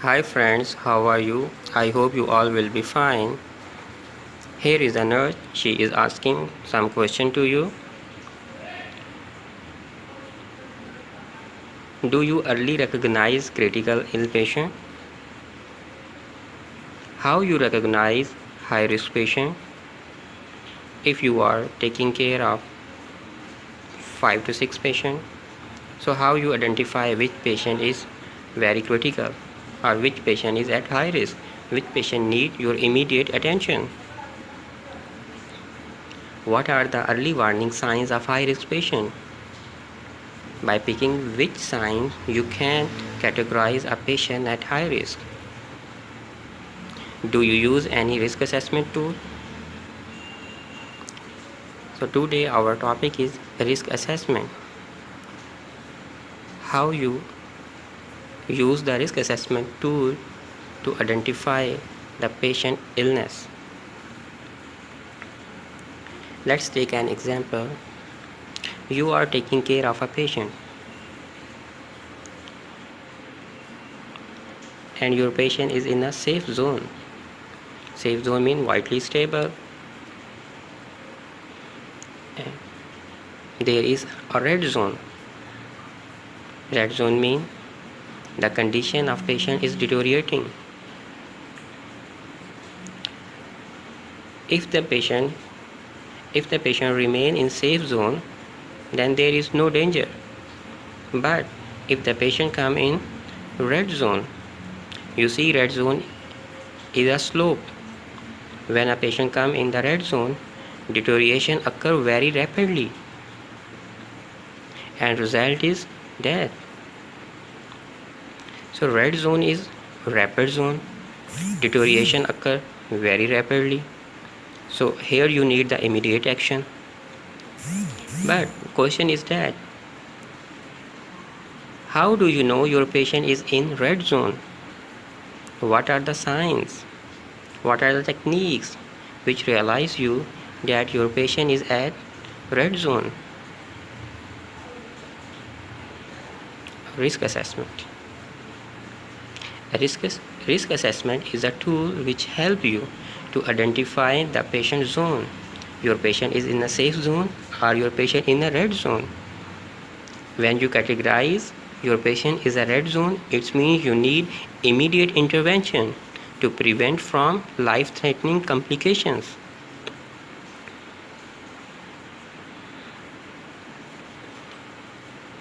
Hi friends, how are you? I hope you all will be fine. Here is a nurse. She is asking some question to you. Do you early recognize critical ill patient? How you recognize high risk patient? If you are taking care of 5 to 6 patient, so how you identify which patient is very critical or which patient is at high risk, which patient need your immediate attention? What are the early warning signs of high risk patient? By picking which signs you can categorize a patient at high risk. Do you use any risk assessment tool? So today our topic is risk assessment. How you use the risk assessment tool to identify the patient illness. Let's take an example. You are taking care of a patient and your patient is in a safe zone. Safe zone means vitally stable. And there is a red zone. Red zone means the condition of patient is deteriorating. If the patient remain in safe zone, then there is no danger. But if the patient come in red zone, you see red zone is a slope. When a patient come in the red zone, deterioration occur very rapidly and result is death. So red zone is rapid zone, deterioration occur very rapidly. So here you need the immediate action. But question is that how do you know your patient is in red zone? What are the signs? What are the techniques which realize you that your patient is at red zone? Risk assessment. A risk assessment is a tool which helps you to identify the patient zone. Your patient is in a safe zone or your patient in a red zone. When you categorize your patient is a red zone, it means you need immediate intervention to prevent from life-threatening complications.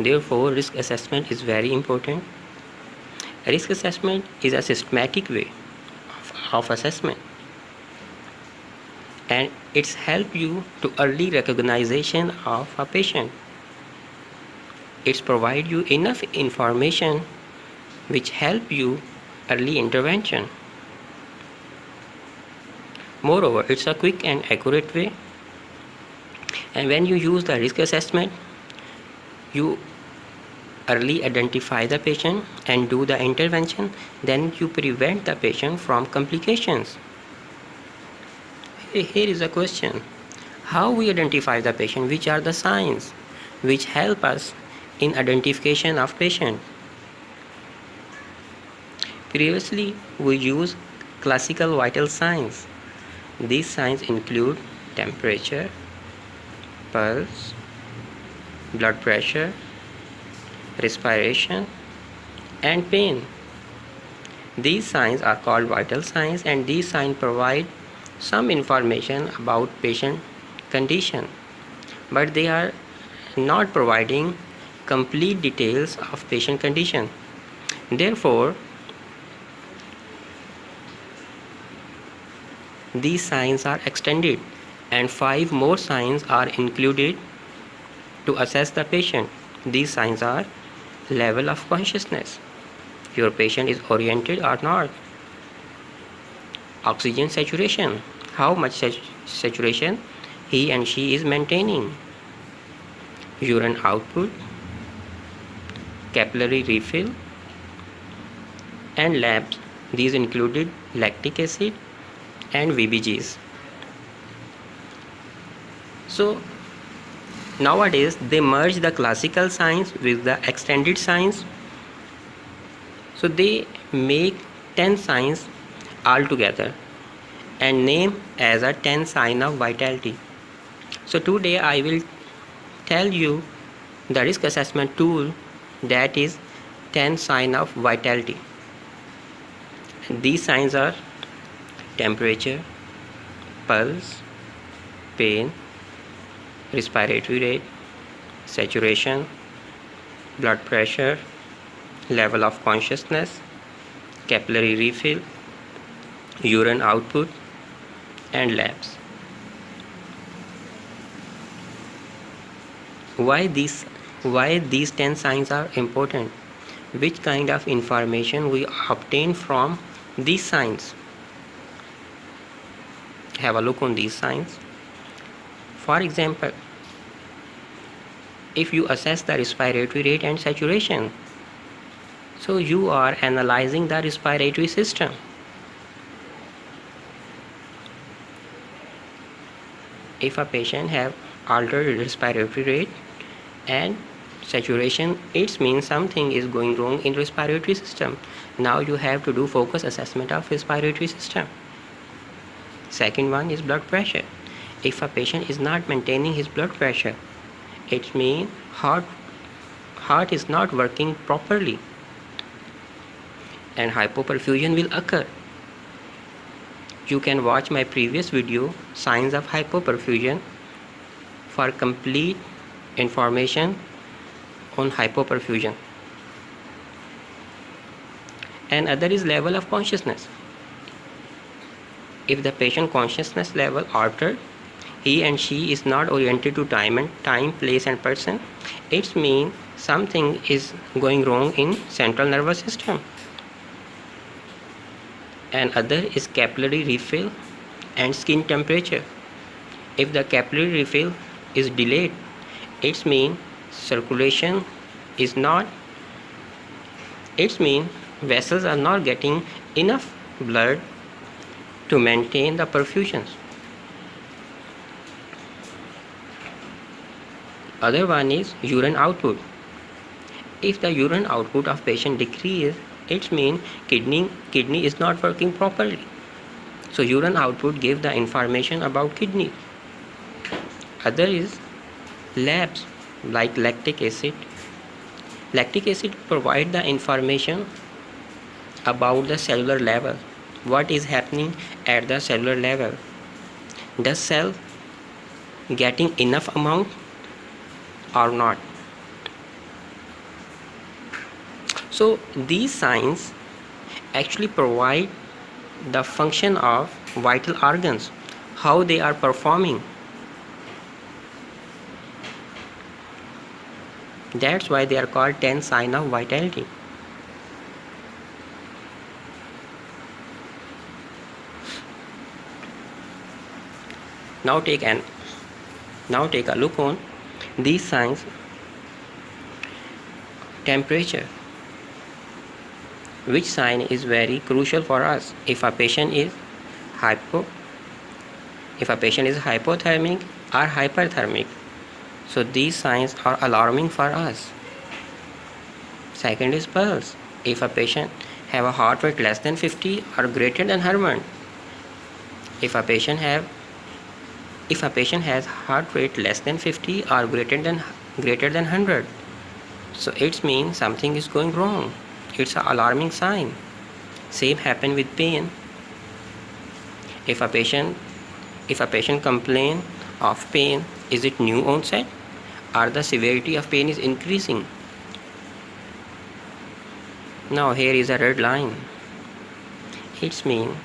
Therefore, risk assessment is very important. A risk assessment is a systematic way of assessment, and it's help you to early recognition of a patient. It's provide you enough information which help you early intervention. Moreover, it's a quick and accurate way, and when you use the risk assessment, you early identify the patient and do the intervention, then you prevent the patient from complications. Here is a question: how we identify the patient? Which are the signs which help us in identification of patient? Previously, we used classical vital signs. These signs include temperature, pulse, blood pressure, respiration, and pain. These signs are called vital signs, and these signs provide some information about patient condition, but they are not providing complete details of patient condition. Therefore, these signs are extended and 5 more signs are included to assess the patient. These signs are level of consciousness, your patient is oriented or not, oxygen saturation, how much saturation he and she is maintaining, urine output, capillary refill, and labs. These included lactic acid and VBGs. So nowadays they merge the classical science with the extended science, So they make 10 signs altogether and name as a 10 sign of vitality. So today I will tell you the risk assessment tool that is 10 sign of vitality. These signs are temperature, pulse, pain, respiratory rate, saturation, blood pressure, level of consciousness, capillary refill, urine output, and labs. Why these 10 signs are important? Which kind of information we obtain from these signs? Have a look on these signs. For example, if you assess the respiratory rate and saturation, so you are analyzing the respiratory system. If a patient have altered respiratory rate and saturation, it means something is going wrong in respiratory system. Now you have to do focus assessment of respiratory system. Second one is blood pressure. If a patient is not maintaining his blood pressure, it means heart is not working properly and hypoperfusion will occur. You can watch my previous video, signs of hypoperfusion, for complete information on hypoperfusion. And other is level of consciousness. If the patient consciousness level altered, he and she is not oriented to time, place and person, it means something is going wrong in central nervous system. And other is capillary refill and skin temperature. If the capillary refill is delayed, it means circulation is not, it means vessels are not getting enough blood to maintain the perfusions. Other one is urine output. If the urine output of patient decreases, it means kidney is not working properly. So urine output gives the information about kidney. Other is labs like lactic acid. Lactic acid provide the information about the cellular level. What is happening at the cellular level? Does cell getting enough amount or not? So these signs actually provide the function of vital organs, how they are performing. That's why they are called 10 signs of vitality. Now take a look on these signs. Temperature. Which sign is very crucial for us? If a patient is hypothermic or hyperthermic, so these signs are alarming for us. Second is pulse. If a patient have a heart rate less than 50 or greater than 100, if a patient has heart rate less than 50 or greater than 100, so it means something is going wrong. It's an alarming sign. Same happen with pain. If a patient complain of pain, is it new onset or the severity of pain is increasing? Now here is a red line. It means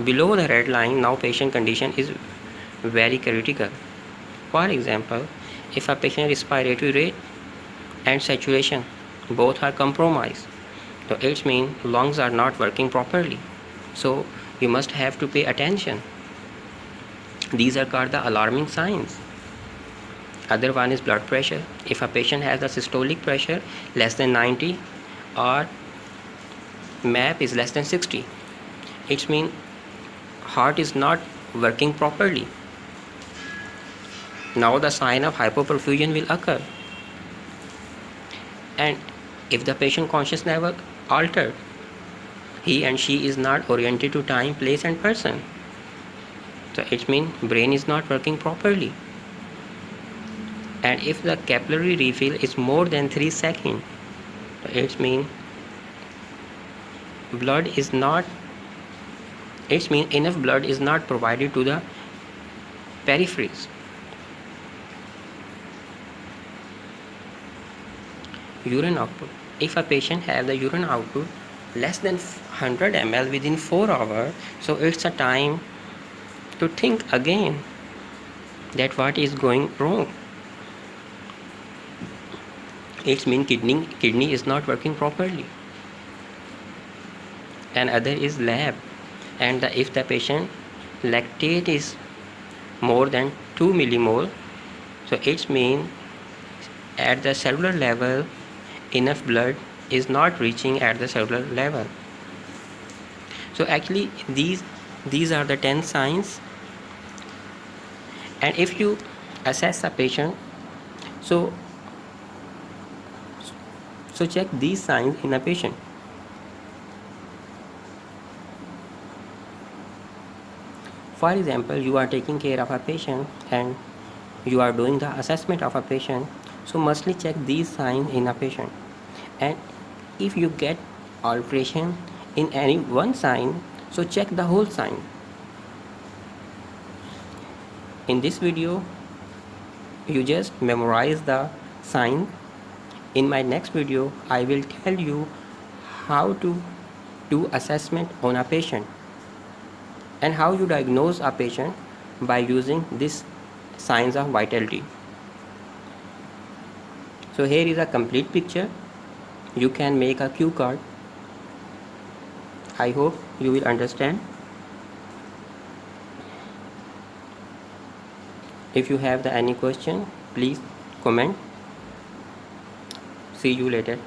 below the red line, now patient condition is very critical. For example, if a patient respiratory rate and saturation both are compromised, so it means lungs are not working properly. So you must have to pay attention. These are called the alarming signs. Other one is blood pressure. If a patient has a systolic pressure less than 90 or MAP is less than 60, it means heart is not working properly. Now the sign of hypoperfusion will occur. And if the patient conscious level altered, he and she is not oriented to time, place and person. So it means brain is not working properly. And if the capillary refill is more than 3 seconds, it means enough blood is not provided to the peripheries. Urine output. If a patient has the urine output less than 100 ml within 4 hours, so it's a time to think again that what is going wrong. It means kidney is not working properly. And other is lab. And if the patient lactate is more than 2 millimole, so it means at the cellular level enough blood is not reaching at the cellular level. So actually these are the 10 signs. And if you assess a patient, so check these signs in a patient. For example, you are taking care of a patient and you are doing the assessment of a patient, so mostly check these signs in a patient. And if you get alteration in any one sign, so check the whole sign. In this video, you just memorize the sign. In my next video, I will tell you how to do assessment on a patient and how you diagnose a patient by using these signs of vitality. So here is a complete picture. You can make a cue card. I hope you will understand. If you have any question, please comment. See you later.